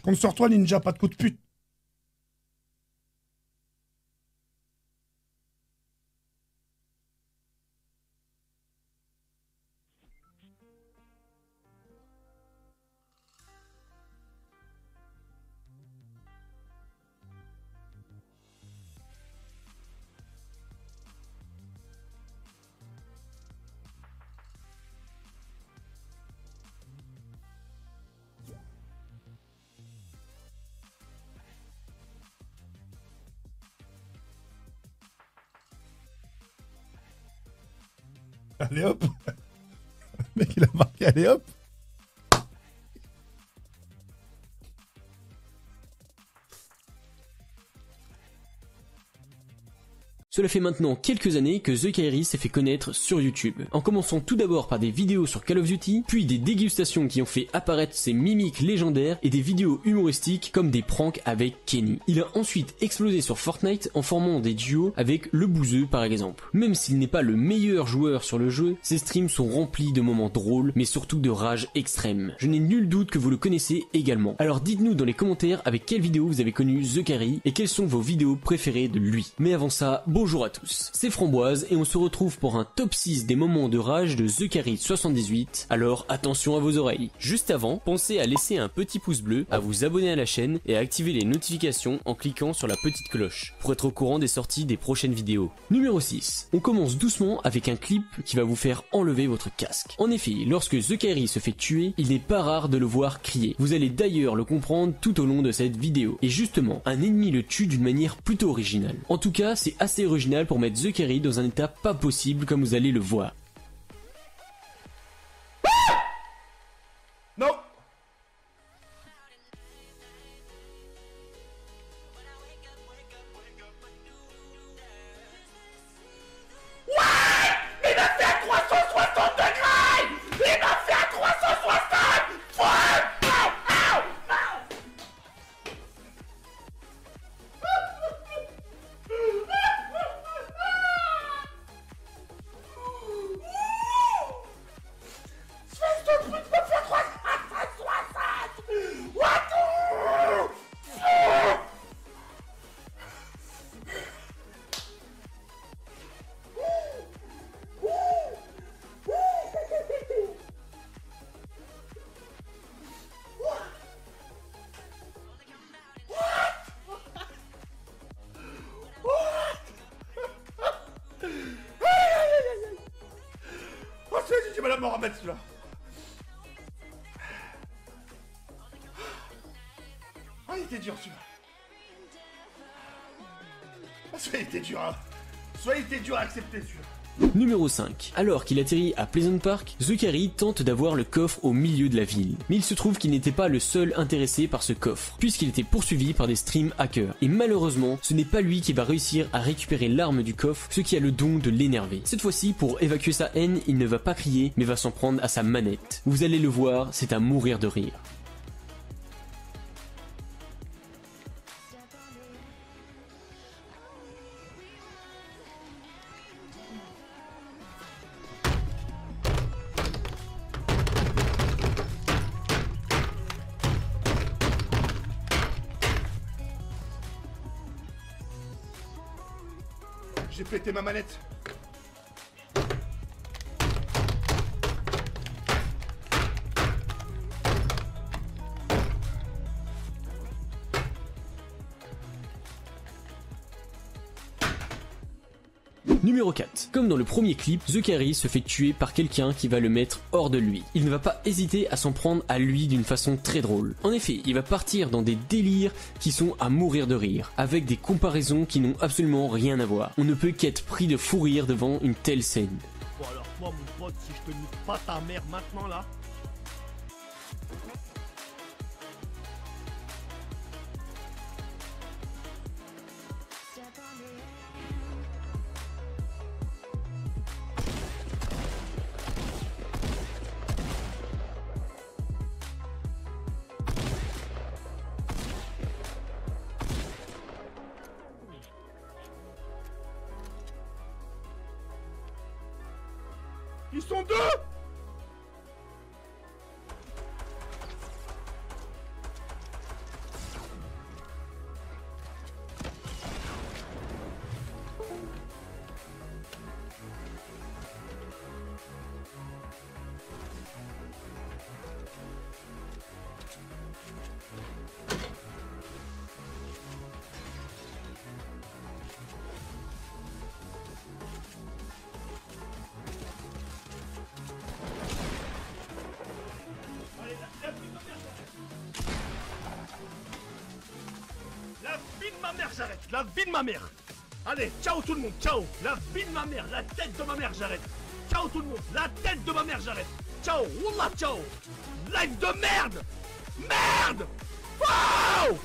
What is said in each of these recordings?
Compte sur toi, Ninja, pas de coup de pute. Allez hop. Le mec, il a marqué, allez hop. Cela fait maintenant quelques années que The Kairi s'est fait connaître sur YouTube, en commençant tout d'abord par des vidéos sur Call of Duty, puis des dégustations qui ont fait apparaître ses mimiques légendaires et des vidéos humoristiques comme des pranks avec Kenny. Il a ensuite explosé sur Fortnite en formant des duos avec le Bouzeux par exemple. Même s'il n'est pas le meilleur joueur sur le jeu, ses streams sont remplis de moments drôles mais surtout de rage extrême. Je n'ai nul doute que vous le connaissez également. Alors dites-nous dans les commentaires avec quelle vidéo vous avez connu The Kairi et quelles sont vos vidéos préférées de lui. Mais avant ça, bonjour à tous, c'est Framboise et on se retrouve pour un top 6 des moments de rage de The Kairi 78, alors attention à vos oreilles. Juste avant, pensez à laisser un petit pouce bleu, à vous abonner à la chaîne et à activer les notifications en cliquant sur la petite cloche, pour être au courant des sorties des prochaines vidéos. Numéro 6, on commence doucement avec un clip qui va vous faire enlever votre casque. En effet, lorsque The Kairi se fait tuer, il n'est pas rare de le voir crier. Vous allez d'ailleurs le comprendre tout au long de cette vidéo. Et justement, un ennemi le tue d'une manière plutôt originale. En tout cas, c'est assez original pour mettre The Kairi dans un état pas possible comme vous allez le voir. Non. J'ai mal à me remettre celui-là. Ah, il était dur celui-là. Ah, soit il était dur, hein. Soit il était dur à accepter celui-là. Numéro 5. Alors qu'il atterrit à Pleasant Park, The Kairi tente d'avoir le coffre au milieu de la ville. Mais il se trouve qu'il n'était pas le seul intéressé par ce coffre, puisqu'il était poursuivi par des stream hackers. Et malheureusement, ce n'est pas lui qui va réussir à récupérer l'arme du coffre, ce qui a le don de l'énerver. Cette fois-ci, pour évacuer sa haine, il ne va pas crier, mais va s'en prendre à sa manette. Vous allez le voir, c'est à mourir de rire. J'ai pété ma manette. Numéro 4. Comme dans le premier clip, The Kairi se fait tuer par quelqu'un qui va le mettre hors de lui. Il ne va pas hésiter à s'en prendre à lui d'une façon très drôle. En effet, il va partir dans des délires qui sont à mourir de rire, avec des comparaisons qui n'ont absolument rien à voir. On ne peut qu'être pris de fou rire devant une telle scène. Bon alors moi mon pote, si je te nique pas ta mère maintenant là. Ils sont deux. la vie de ma mère. Allez, ciao tout le monde, ciao. La vie de ma mère, la tête de ma mère, j'arrête. Ciao tout le monde, la tête de ma mère, j'arrête. Ciao, wallah, ciao. Live de merde. Merde. Wow.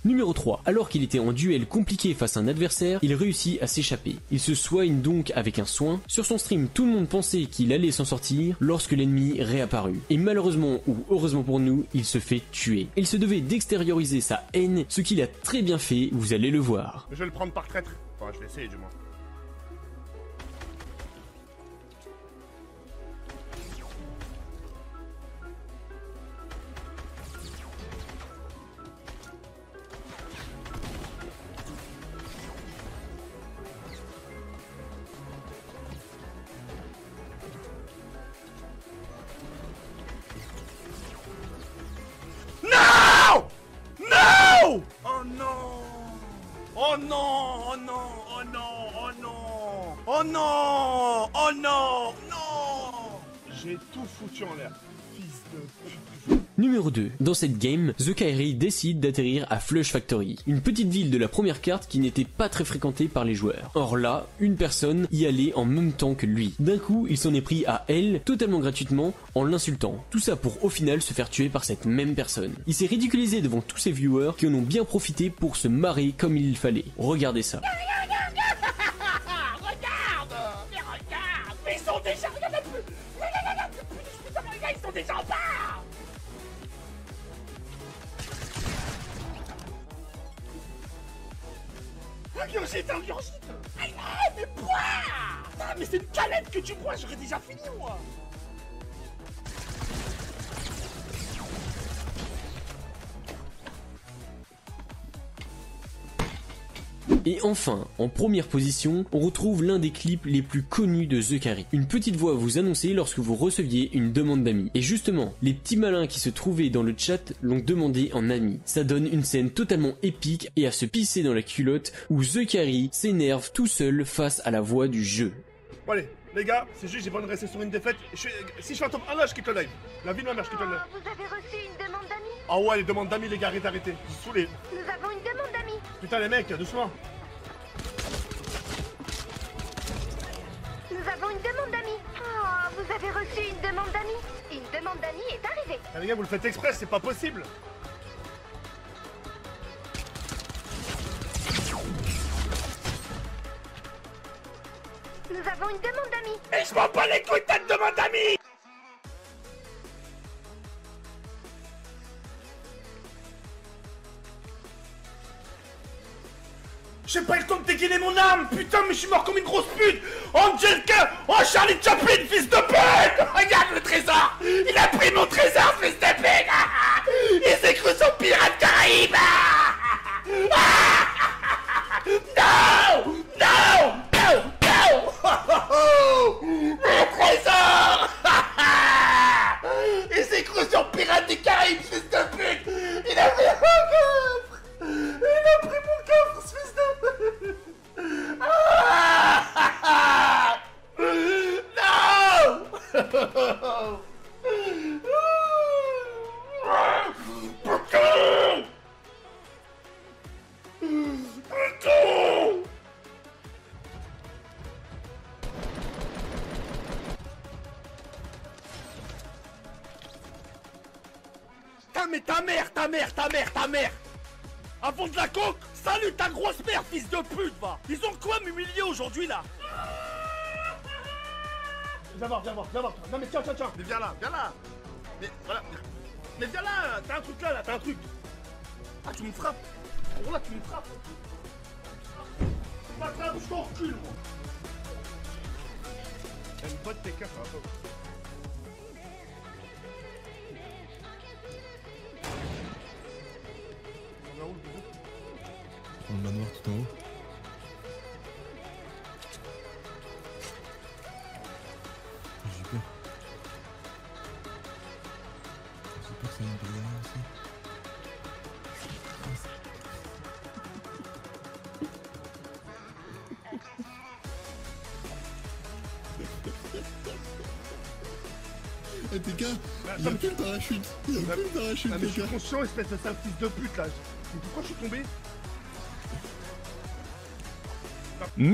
Numéro 3. Alors qu'il était en duel compliqué face à un adversaire, il réussit à s'échapper. Il se soigne donc avec un soin. Sur son stream, tout le monde pensait qu'il allait s'en sortir lorsque l'ennemi réapparut. Et malheureusement ou heureusement pour nous, il se fait tuer. Il se devait d'extérioriser sa haine, ce qu'il a très bien fait, vous allez le voir. Je vais le prendre par traître. Enfin, je vais essayer du moins. Oh non! Oh non! Oh non! Oh non! Oh non! Oh non! Oh non! Non! J'ai tout foutu en l'air. Fils de pute. Numéro 2. Dans cette game, The Kairi décide d'atterrir à Flush Factory, une petite ville de la première carte qui n'était pas très fréquentée par les joueurs. Or là, une personne y allait en même temps que lui. D'un coup, il s'en est pris à elle, totalement gratuitement, en l'insultant. Tout ça pour au final se faire tuer par cette même personne. Il s'est ridiculisé devant tous ses viewers qui en ont bien profité pour se marrer comme il fallait. Regardez ça. Regarde! Mais regarde! Mais ils sont déjà... Ils sont déjà en bas! Ingurgite, ingurgite! Allez, mais bois! Ah, mais c'est une canette que tu bois, j'aurais déjà fini, moi! Et enfin, en première position, on retrouve l'un des clips les plus connus de The Kairi. Une petite voix vous annonçait lorsque vous receviez une demande d'amis. Et justement, les petits malins qui se trouvaient dans le chat l'ont demandé en ami. Ça donne une scène totalement épique et à se pisser dans la culotte où The Kairi s'énerve tout seul face à la voix du jeu. Bon allez, les gars, c'est juste, j'ai pas de rester sur une défaite. Si je suis un top 1 là, je quitte le live. La vie de ma mère, je quitte le live. Vous avez reçu une demande d'amis? Ah ouais, les demandes d'amis, les gars, arrêtez. Je suis saoulé. Nous avons une demande d'amis. Putain, les mecs, doucement. Nous avons une demande d'amis. Oh, vous avez reçu une demande d'amis. Une demande d'amis est arrivée. Ah, les gars, vous le faites exprès, c'est pas possible. Nous avons une demande d'amis. Et je m'en bats les couilles de ta demande d'amis. J'ai pas eu le temps de dégainer mon arme, putain, mais je suis mort comme une grosse pute. Angelka, oh Charlie Chaplin, fils de pute. Regarde le trésor. Il a pris mon trésor, fils de pute. Il s'est cru sur Pirate Caraïbes. Non, non, non, non. Le trésor. Il s'est cru sur Pirate des Caraïbes, fils de pute. Il a pris mon coffre. Il a pris mon coffre, fils de pute. Non. Putain. Mais ta mère avant de la coque. Salut ta grosse mère, fils de pute, va. Ils ont quoi m'humilier aujourd'hui, là? Viens voir. Non mais tiens. Mais viens là. Mais voilà. Mais viens là, t'as un truc là, t'as un truc. Ah, tu me frappes. Oh là, tu me frappes. Tu m'attrapes, je t'en recule, moi. T'as une bonne TK, ça va pas. On a où le gros? Dans le manoir tout en haut. J'ai peur. J'ai peur que ça vienne par derrière aussi. Eh TK, il a plus le parachute. Il a plus le parachute, Ah mais je suis TK. conscient, espèce de sale fils de pute là. Mais pourquoi je suis tombé? Mais